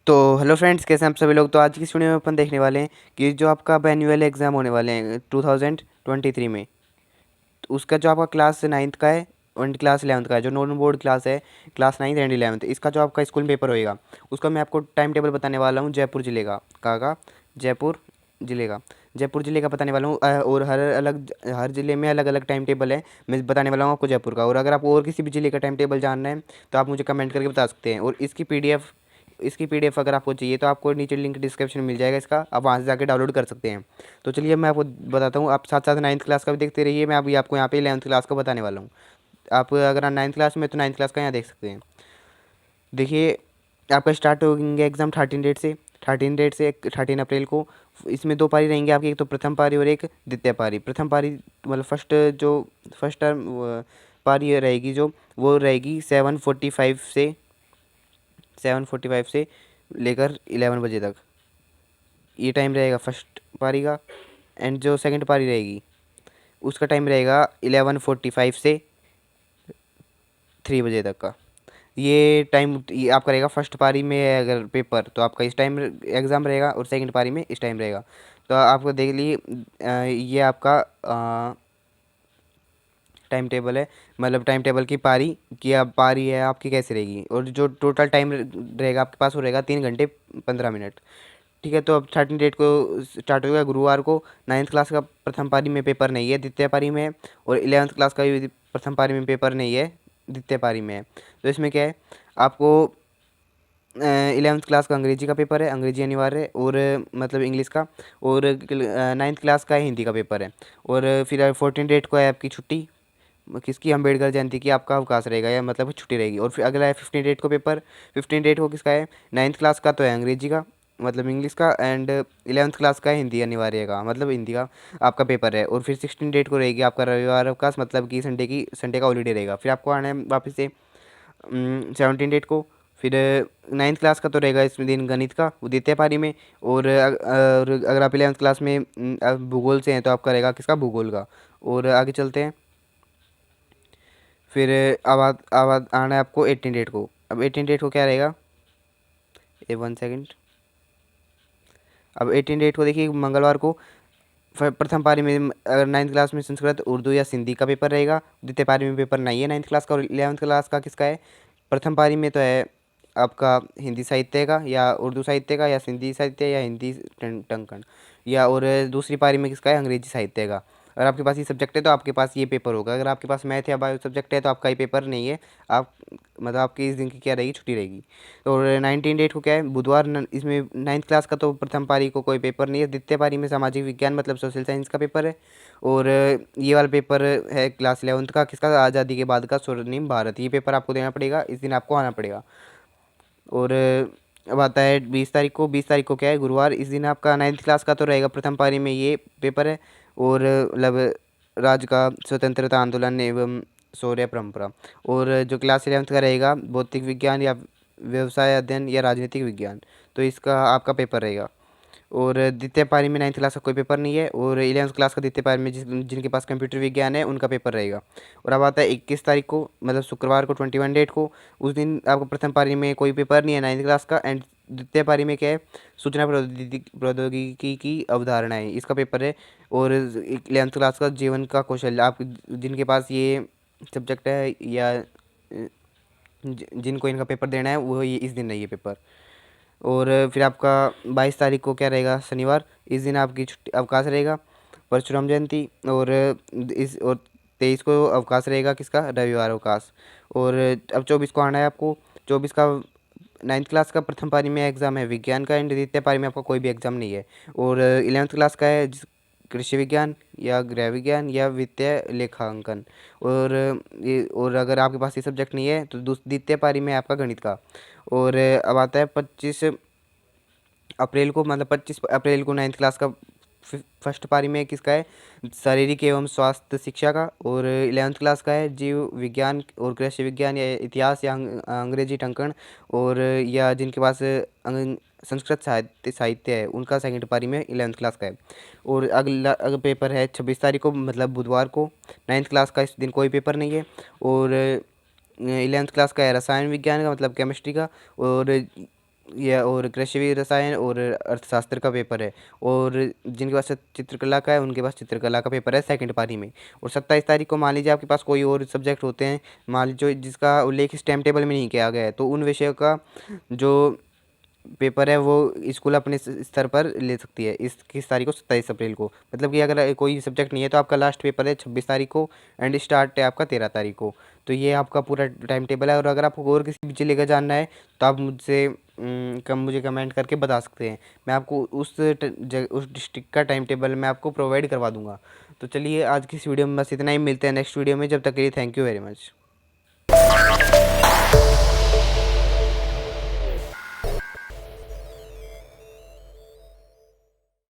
तो hello friends, कैसे हैं आप सभी लोग। तो आज की इस वीडियो में अपन देखने वाले हैं कि जो आपका अब एनुअल एग्ज़ाम होने वाले हैं 2023 में, तो उसका जो आपका क्लास नाइन्थ का है और क्लास 11th का है, जो नॉन बोर्ड क्लास है, क्लास नाइन्थ एंड 11th, इसका जो आपका स्कूल में पेपर होएगा उसका मैं आपको टाइम टेबल बताने वाला हूँ। जयपुर ज़िले का कहाँ का जयपुर ज़िले का जयपुर ज़िले का बताने वाला हूँ। और हर ज़िले में अलग अलग टाइम टेबल है। मैं बताने वाला हूँ आपको जयपुर का। और अगर आपको और किसी भी ज़िले का टाइम टेबल जानना है तो आप मुझे कमेंट करके बता सकते हैं। और इसकी पीडीएफ अगर आपको चाहिए तो आपको नीचे लिंक डिस्क्रिप्शन में मिल जाएगा इसका, आप वहाँ से जाकर डाउनलोड कर सकते हैं। तो चलिए मैं आपको बताता हूँ। आप साथ साथ नाइन्थ क्लास का भी देखते रहिए। मैं अभी आपको यहाँ पे 11th क्लास का बताने वाला हूँ। आप अगर नाइन्थ क्लास में तो नाइन्थ क्लास का यहाँ देख सकते हैं। देखिए, आपका स्टार्ट होंगे एग्ज़ाम 13 डेट से 13 अप्रैल को। इसमें दो पारी रहेंगे आपकी, एक तो प्रथम पारी और एक द्वितीय पारी। प्रथम पारी मतलब फर्स्ट टर्म पारी रहेगी, जो वो रहेगी 7:45 से लेकर 11 बजे तक। ये टाइम रहेगा फर्स्ट पारी का। एंड जो सेकंड पारी रहेगी उसका टाइम रहेगा 11:45 से 3 बजे तक का। ये टाइम ये आपका रहेगा। फर्स्ट पारी में है अगर पेपर तो आपका इस टाइम एग्ज़ाम रहेगा, और सेकंड पारी में इस टाइम रहेगा। तो आपको देख लीजिए, ये आपका टाइम टेबल है। मतलब टाइम टेबल की पारी की अब पारी है आपकी कैसे रहेगी, और जो टोटल टाइम रहेगा आपके पास वो रहेगा 3 घंटे 15 मिनट। ठीक है। तो अब 13 डेट को स्टार्ट होगा गुरुवार को। नाइन्थ क्लास का प्रथम पारी में पेपर नहीं है, द्वितीय पारी में है। और 11th क्लास का भी प्रथम पारी में पेपर नहीं है, द्वितीय पारी में है। तो इसमें क्या है, आपको 11th क्लास का अंग्रेजी का पेपर है, अंग्रेजी अनिवार्य है, और मतलब इंग्लिश का। और नाइन्थ क्लास का हिंदी का पेपर है। और फिर 14 डेट को है आपकी छुट्टी, किसकी, अम्बेडकर जयंती की आपका अवकाश रहेगा, या मतलब छुट्टी रहेगी। और फिर अगला है 15 डेट को पेपर। 15 डेट को किसका है, नाइन्थ क्लास का तो है अंग्रेजी का, मतलब इंग्लिश का। एंड 11th क्लास का है हिंदी अनिवार्य का, मतलब हिंदी का आपका पेपर है। और फिर 16 डेट को रहेगी आपका रविवार अवकाश, मतलब कि संडे का हॉलीडे रहेगा। फिर आपको आना है वापस से 17 डेट को। फिर नाइन्थ क्लास का तो रहेगा इसमें दिन गणित का, वो द्वितीय पारी में। और अगर आप 11th क्लास में भूगोल से हैं तो आपका रहेगा किसका, भूगोल का। और आगे चलते हैं। फिर अब आना है आपको 18 डेट को। अब 18 डेट को क्या रहेगा, ए 1 सेकेंड। अब 18 डेट को देखिए मंगलवार को प्रथम पारी में अगर नाइन्थ क्लास में संस्कृत, उर्दू या सिंधी का पेपर रहेगा। द्वितीय पारी में पेपर नहीं है नाइन्थ क्लास का। और 11th क्लास का किसका है, प्रथम पारी में तो है आपका हिंदी साहित्य का, या उर्दू साहित्य का, या सिंधी साहित्य, या हिंदी टंकण, या और दूसरी पारी में किसका है, अंग्रेजी साहित्य का। अगर आपके पास ये सब्जेक्ट है तो आपके पास ये पेपर होगा। अगर आपके पास मैथ या बायो सब्जेक्ट है तो आपका ये पेपर नहीं है। आप मतलब आपकी इस दिन की क्या रहेगी, छुट्टी रहेगी। और 19 डेट को क्या है, बुधवार इसमें नाइन्थ क्लास का तो प्रथम पारी को कोई पेपर नहीं है। द्वितीय पारी में सामाजिक विज्ञान मतलब सोशल साइंस का पेपर है। और ये वाला पेपर है क्लास 11th का, किसका, आज़ादी के बाद का स्वर्णिम भारत। ये पेपर आपको देना पड़ेगा, इस दिन आपको आना पड़ेगा। और अब आता है 20 तारीख को क्या है, गुरुवार। इस दिन आपका नाइन्थ क्लास का तो रहेगा प्रथम पारी में ये पेपर है। और मतलब राज्य का स्वतंत्रता आंदोलन एवं शौर्य परंपरा। और जो क्लास 11th का रहेगा भौतिक विज्ञान, या व्यवसाय अध्ययन, या राजनीतिक विज्ञान। तो इसका आपका पेपर रहेगा। और द्वितीय पारी में नाइन्थ क्लास का कोई पेपर नहीं है। और 11th क्लास का द्वितीय पारी में जिनके पास कंप्यूटर विज्ञान है उनका पेपर रहेगा। और अब आता है 21 तारीख को, मतलब शुक्रवार को, 21 डेट को। उस दिन आपको प्रथम पारी में कोई पेपर नहीं है नाइन्थ क्लास का। एंड द्वितीय पारी में क्या है, सूचना प्रौद्योगिकी की अवधारणाएं, इसका पेपर है। और 11th क्लास का जीवन का कौशल, आप जिनके पास ये सब्जेक्ट है, या जिनको इनका पेपर देना है, वो ये इस दिन नहीं है पेपर। और फिर आपका 22 तारीख को क्या रहेगा, शनिवार। इस दिन आपकी छुट्टी अवकाश रहेगा, परशुराम जयंती। और इस और 23 को अवकाश रहेगा, किसका, रविवार अवकाश। और अब 24 को आना है आपको। 24 का नाइन्थ क्लास का प्रथम पारी में एग्ज़ाम है विज्ञान का। एंड द्वितीय पारी में आपका कोई भी एग्ज़ाम नहीं है। और 11th क्लास का है कृषि विज्ञान, या गृह विज्ञान, या वित्तीय लेखांकन। और और अगर आपके पास ये सब्जेक्ट नहीं है तो द्वितीय पारी में आपका गणित का। और अब आता है 25 अप्रैल को, मतलब 25 अप्रैल को नाइन्थ क्लास का फर्स्ट पारी में किसका है, शारीरिक एवं स्वास्थ्य शिक्षा का। और 11th क्लास का है जीव विज्ञान और कृषि विज्ञान, या इतिहास, या अंग्रेजी टंकण। और या जिनके पास संस्कृत साहित्य है उनका सेकंड पारी में 11th क्लास का है। और अगला पेपर है 26 तारीख को, मतलब बुधवार को। नाइन्थ क्लास का इस दिन कोई पेपर नहीं है। और 11th क्लास का है रसायन विज्ञान का, मतलब केमिस्ट्री का। और या और कृषि रसायन और अर्थशास्त्र का पेपर है। और जिनके पास चित्रकला का है उनके पास चित्रकला का पेपर है सेकंड पारी में। और 27 तारीख को मान लीजिए आपके पास कोई और सब्जेक्ट होते हैं, मान लीजिए जिसका उल्लेख इस टाइम टेबल में नहीं किया गया है, तो उन विषयों का जो पेपर है वो स्कूल अपने स्तर पर ले सकती है। इस किस तारीख को, 27 अप्रैल को। मतलब कि अगर कोई सब्जेक्ट नहीं है तो आपका लास्ट पेपर है 26 तारीख को एंड स्टार्ट है आपका 13 तारीख को। तो ये आपका पूरा टाइम टेबल है। और अगर आपको और किसी भी जिले का जानना है तो आप मुझसे मुझे कमेंट करके बता सकते हैं। मैं आपको उस डिस्ट्रिक्ट का टाइम टेबल मैं आपको प्रोवाइड करवा दूंगा। तो चलिए आज की इस वीडियो में बस इतना ही, मिलते हैं नेक्स्ट वीडियो में। जब तक के लिए थैंक यू वेरी मच।